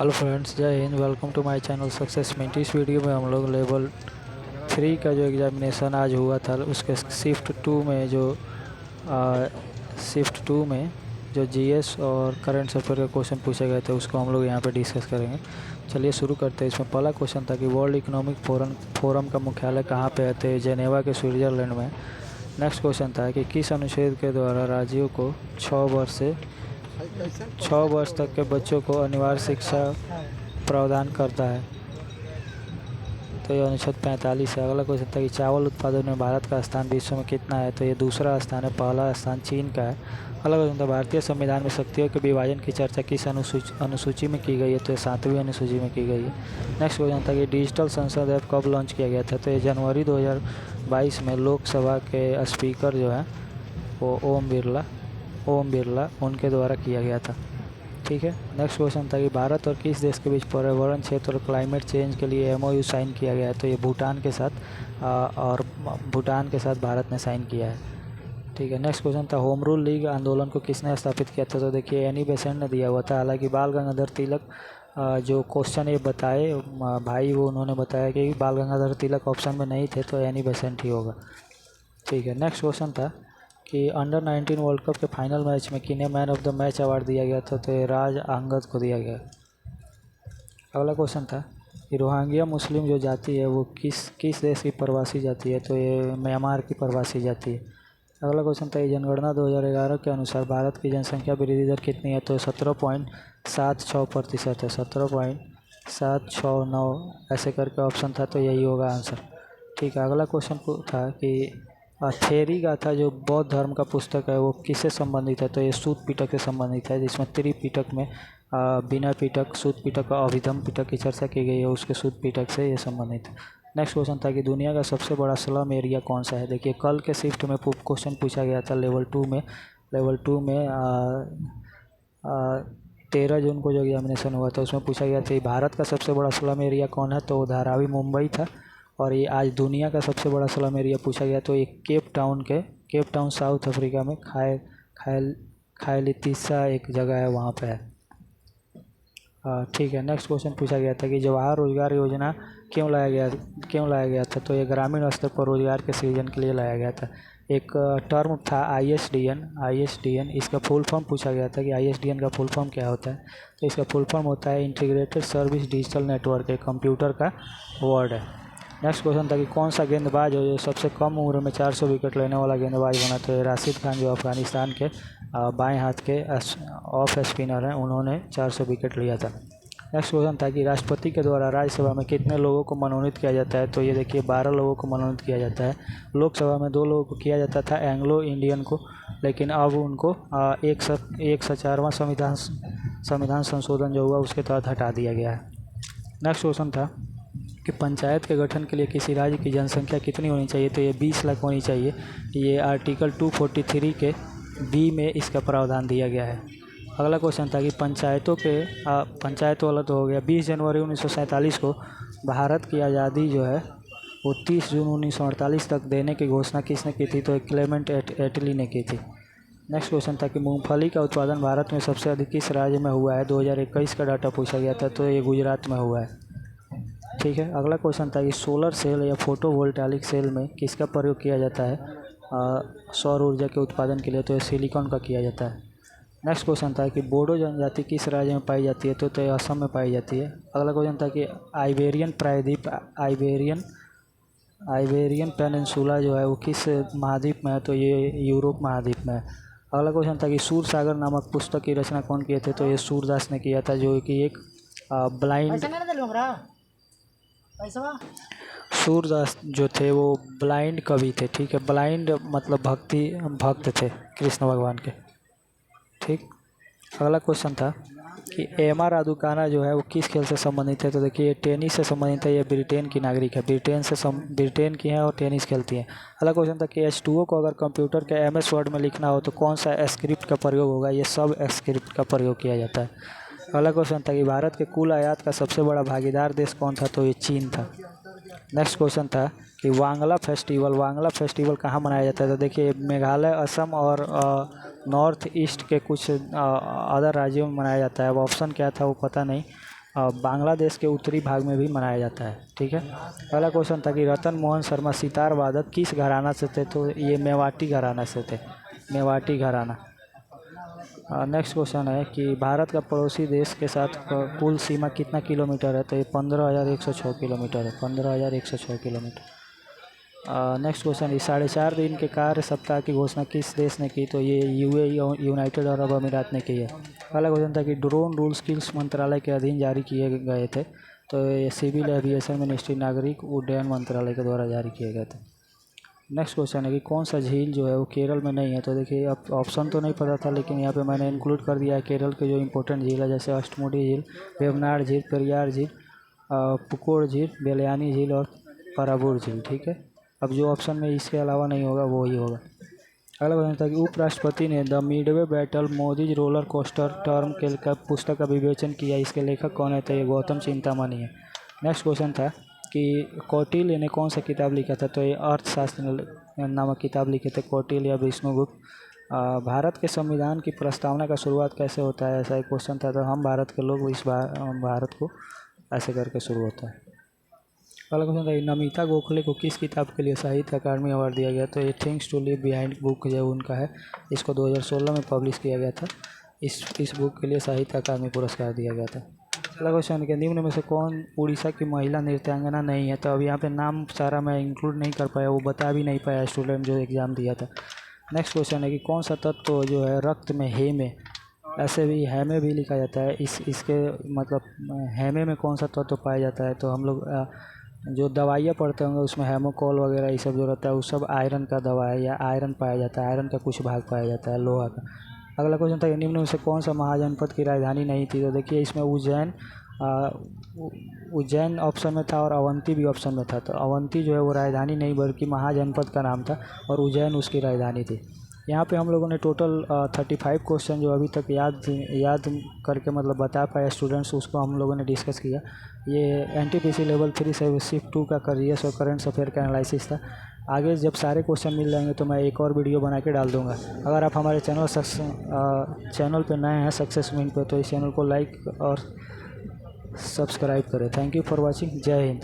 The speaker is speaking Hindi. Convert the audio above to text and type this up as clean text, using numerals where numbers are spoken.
हेलो फ्रेंड्स, जय हिंद। Welcome to my channel success minute. इस वीडियो में हम लोग लेवल 3 का जो एग्जामिनेशन आज हुआ था उसके शिफ्ट टू में जो जीएस और करंट अफेयर के क्वेश्चन पूछे गए थे उसको हम लोग यहाँ पे डिस्कस करेंगे। चलिए शुरू करते हैं। इसमें पहला क्वेश्चन था कि वर्ल्ड इकोनॉमिक फोरम का मुख्यालय कहाँ पे है? तो जेनेवा के स्विट्जरलैंड में। नेक्स्ट क्वेश्चन था कि किस अनुच्छेद के द्वारा राज्यों को 6 वर्ष तक के बच्चों को अनिवार्य शिक्षा प्रावधान करता है? तो ये अनुच्छेद 45 है। अगला क्वेश्चन था कि चावल उत्पादन में भारत का स्थान विश्व में कितना है? तो ये दूसरा स्थान है, पहला स्थान चीन का है। अगला क्वेश्चन था भारतीय संविधान में शक्तियों के विभाजन की चर्चा किस अनुसूची में की गई है? तो ये 7वीं अनुसूची में की गई है। नेक्स्ट क्वेश्चन था कि डिजिटल संसद ऐप कब लॉन्च किया गया था? तो ये जनवरी 2022 में लोकसभा के स्पीकर जो है वो ओम बिरला उनके द्वारा किया गया था। ठीक है। नेक्स्ट क्वेश्चन था कि भारत और किस देश के बीच पर्यावरण क्षेत्र और क्लाइमेट चेंज के लिए एमओयू साइन किया गया है? तो ये भूटान के साथ भारत ने साइन किया है। ठीक है। नेक्स्ट क्वेश्चन था होम रूल लीग आंदोलन को किसने स्थापित किया था? तो देखिए एनी बेसेंट ने दिया हुआ था। हालांकि बाल गंगाधर तिलक जो क्वेश्चन ये बताए भाई वो उन्होंने बताया कि बाल गंगाधर तिलक ऑप्शन में नहीं थे, तो एनी बेसेंट ही होगा। ठीक है। नेक्स्ट क्वेश्चन था कि अंडर 19 वर्ल्ड कप के फाइनल मैच में किन्हें man of the match award दिया गया था? तो राज अंगद को दिया गया। अगला क्वेश्चन था कि रोहिंग्या मुस्लिम जो जाति है वो किस देश की प्रवासी जाति है? तो ये म्यांमार की प्रवासी जाति है। अगला क्वेश्चन था कि जनगणना 2011 के अनुसार भारत की जनसंख्या वृद्धि दर कितनी है? तो 17.76% है। 17.769 ऐसे करके ऑप्शन था, तो यही होगा आंसर। ठीक है। अगला क्वेश्चन था कि थेरी गाथा जो बौद्ध धर्म का पुस्तक है वो किससे संबंधित है? तो ये सूत पिटक से संबंधित है, जिसमें त्रिपिटक में बिना पिटक, सूत पिटक और अभिधम पिटक की चर्चा की गई है, उसके सूत पिटक से ये संबंधित है। नेक्स्ट क्वेश्चन था कि दुनिया का सबसे बड़ा स्लम एरिया कौन सा है? देखिए कल के शिफ्ट में क्वेश्चन पूछा गया था लेवल टू में 13 जून को जो एग्जामिनेशन हुआ था उसमें पूछा गया था कि भारत का सबसे बड़ा स्लम एरिया कौन है? तो वो धारावी मुंबई था। और ये आज दुनिया का सबसे बड़ा स्लम एरिया पूछा गया तो एक केप टाउन साउथ अफ्रीका में खायलितिसा एक जगह है, वहाँ पे है। ठीक है। नेक्स्ट क्वेश्चन पूछा गया था कि जवाहर रोजगार योजना क्यों लाया गया था? तो ये ग्रामीण स्तर पर रोजगार के सृजन के लिए लाया गया था। एक टर्म था आईएसडीएन। इसका फुल फॉर्म पूछा गया था कि आईएसडीएन का फुल फॉर्म क्या होता है? तो इसका फुल फॉर्म होता है इंटीग्रेटेड सर्विस डिजिटल नेटवर्क, एक कंप्यूटर का वर्ड है। नेक्स्ट क्वेश्चन था कि कौन सा गेंदबाज है जो सबसे कम उम्र में 400 विकेट लेने वाला गेंदबाज बना? तो राशिद खान जो अफगानिस्तान के बाएं हाथ के ऑफ स्पिनर हैं, उन्होंने 400 विकेट लिया था। नेक्स्ट क्वेश्चन था कि राष्ट्रपति के द्वारा राज्यसभा में कितने लोगों को मनोनीत किया जाता है? तो ये देखिए 12 लोगों को मनोनीत किया जाता है। लोकसभा में 2 लोगों को किया जाता था, एंग्लो इंडियन को, लेकिन अब उनको 104वां संविधान संशोधन जो हुआ उसके तहत हटा दिया गया है। नेक्स्ट क्वेश्चन था कि पंचायत के गठन के लिए किसी राज्य की जनसंख्या कितनी होनी चाहिए? तो ये 20 लाख होनी चाहिए। ये आर्टिकल 243 के बी में इसका प्रावधान दिया गया है। अगला क्वेश्चन था कि पंचायत वाला तो हो गया। 20 जनवरी 1947 को भारत की आज़ादी जो है वो 30 जून 1948 तक देने की घोषणा किसने की थी? तो क्लेमेंट एटली ने की थी। नेक्स्ट क्वेश्चन था कि मूंगफली का उत्पादन भारत में सबसे अधिक किस राज्य में हुआ है? 2021 का डाटा पूछा गया था, तो ये गुजरात में हुआ है। ठीक है। अगला क्वेश्चन था कि सोलर सेल या फोटोवोल्टाइक सेल में किसका प्रयोग किया जाता है सौर ऊर्जा के उत्पादन के लिए? तो ये सिलिकॉन का किया जाता है। नेक्स्ट क्वेश्चन था कि बोडो जनजाति किस राज्य में पाई जाती है? तो ये असम में पाई जाती है। अगला क्वेश्चन था कि आइबेरियन प्रायद्वीप आइबेरियन पेनिनसुला जो है वो किस महाद्वीप में है? तो ये यूरोप महाद्वीप में है। अगला क्वेश्चन था कि सूर सागर नामक पुस्तक की रचना कौन किए थे? तो ये सूरदास ने किया था, जो कि एक सूरदास जो थे वो ब्लाइंड कवि थे। ठीक है। ब्लाइंड मतलब भक्त थे कृष्ण भगवान के। ठीक। अगला क्वेश्चन था कि एमा रादुकाना जो है वो किस खेल से संबंधित है? तो देखिए ये टेनिस से संबंधित है। ये ब्रिटेन की नागरिक है, ब्रिटेन की है और टेनिस खेलती है। अगला क्वेश्चन था कि H2O को अगर कंप्यूटर के MS वर्ड में लिखना हो तो कौन सा स्क्रिप्ट का प्रयोग होगा? ये सब स्क्रिप्ट का प्रयोग किया जाता है। अगला क्वेश्चन था कि भारत के कुल आयात का सबसे बड़ा भागीदार देश कौन था? तो ये चीन था। नेक्स्ट क्वेश्चन था कि वांगला फेस्टिवल कहाँ मनाया जाता है? तो देखिए मेघालय, असम और नॉर्थ ईस्ट के कुछ अदर राज्यों में मनाया जाता है। अब ऑप्शन क्या था वो पता नहीं, बांग्लादेश के उत्तरी भाग में भी मनाया जाता है। ठीक है। पहला क्वेश्चन था कि रतन मोहन शर्मा सितार वादक किस घराना से थे, तो ये मेवाटी घराना से थे, मेवाटी घराना। नेक्स्ट क्वेश्चन है कि भारत का पड़ोसी देश के साथ कुल सीमा कितना किलोमीटर है, तो ये 15,106 किलोमीटर है, 15,106 किलोमीटर। नेक्स्ट क्वेश्चन, ये 4.5 दिन के कार्य सप्ताह की घोषणा किस देश ने की, तो ये यूएई यूनाइटेड अरब अमीरात ने की है। पहला क्वेश्चन था कि ड्रोन रूल्स किस मंत्रालय के अधीन जारी किए गए थे, तो ये सिविल एविएशन मिनिस्ट्री, नागरिक उड्डयन मंत्रालय के द्वारा जारी किए गए थे। नेक्स्ट क्वेश्चन है कि कौन सा झील जो है वो केरल में नहीं है, तो देखिए अब ऑप्शन तो नहीं पता था, लेकिन यहाँ पे मैंने इंक्लूड कर दिया है केरल के जो इंपॉर्टेंट झील है, जैसे अष्टमुडी झील, वेवनाड झील, पेरियार झील, पुकोर झील, बेलयानी झील और पराबुर झील। ठीक है। अब जो ऑप्शन में इसके अलावा नहीं होगा वो ही होगा। अगला क्वेश्चन था कि उपराष्ट्रपति ने the Midway battle Modi's roller coaster term के पुस्तक का विवेचन किया, इसके लेखक कौन है, तो ये गौतम चिंतामणि है। नेक्स्ट क्वेश्चन था कि कौटिल्य ने कौन सा किताब लिखा था, तो ये अर्थशास्त्र नामक किताब लिखे थे कौटिल्य या विष्णुगुप्त। भारत के संविधान की प्रस्तावना का शुरुआत कैसे होता है, ऐसा एक क्वेश्चन था, तो हम भारत के लोग इस भारत को ऐसे करके शुरू होता है। अगला क्वेश्चन था नमिता गोखले को किस किताब के लिए साहित्य अकादमी अवार्ड दिया गया, तो ये things to leave behind book जो उनका है, इसको 2016 में पब्लिश किया गया था। इस बुक के लिए साहित्य अकादमी पुरस्कार दिया गया था। अगला क्वेश्चन है निम्न में से कौन उड़ीसा की महिला नृत्यांगना नहीं है, तो अब यहाँ पे नाम सारा मैं इंक्लूड नहीं कर पाया, वो बता भी नहीं पाया स्टूडेंट जो एग्ज़ाम दिया था। नेक्स्ट क्वेश्चन है कि कौन सा तत्व जो है रक्त में हेमे, ऐसे भी हैमे भी लिखा जाता है, इसके मतलब हैमे में कौन सा तत्व पाया जाता है, तो हम लोग जो दवाइयाँ पढ़ते होंगे उसमें हेमोकोल वगैरह ये सब जो रहता है वो सब आयरन का दवा है, या आयरन पाया जाता है, आयरन का कुछ भाग पाया जाता है लोहा का। अगला क्वेश्चन था निम्न में से कौन सा महाजनपद की राजधानी नहीं थी, तो देखिए इसमें उज्जैन ऑप्शन में था और अवंती भी ऑप्शन में था, तो अवंती जो है वो राजधानी नहीं बल्कि महाजनपद का नाम था और उज्जैन उसकी राजधानी थी। यहाँ पे हम लोगों ने टोटल 35 क्वेश्चन जो अभी तक याद करके मतलब बता पाए स्टूडेंट्स, उसको हम लोगों ने डिस्कस किया। ये एनटीपीसी लेवल 3 से शिफ्ट 2 का करियर्स और करंट अफेयर का एनालिसिस था। आगे जब सारे क्वेश्चन मिल जाएंगे तो मैं एक और वीडियो बना के डाल दूँगा। अगर आप हमारे चैनल पे नए हैं सक्सेस विन पे, तो इस चैनल को लाइक और सब्सक्राइब करें। Thank you for watching. जय हिंद।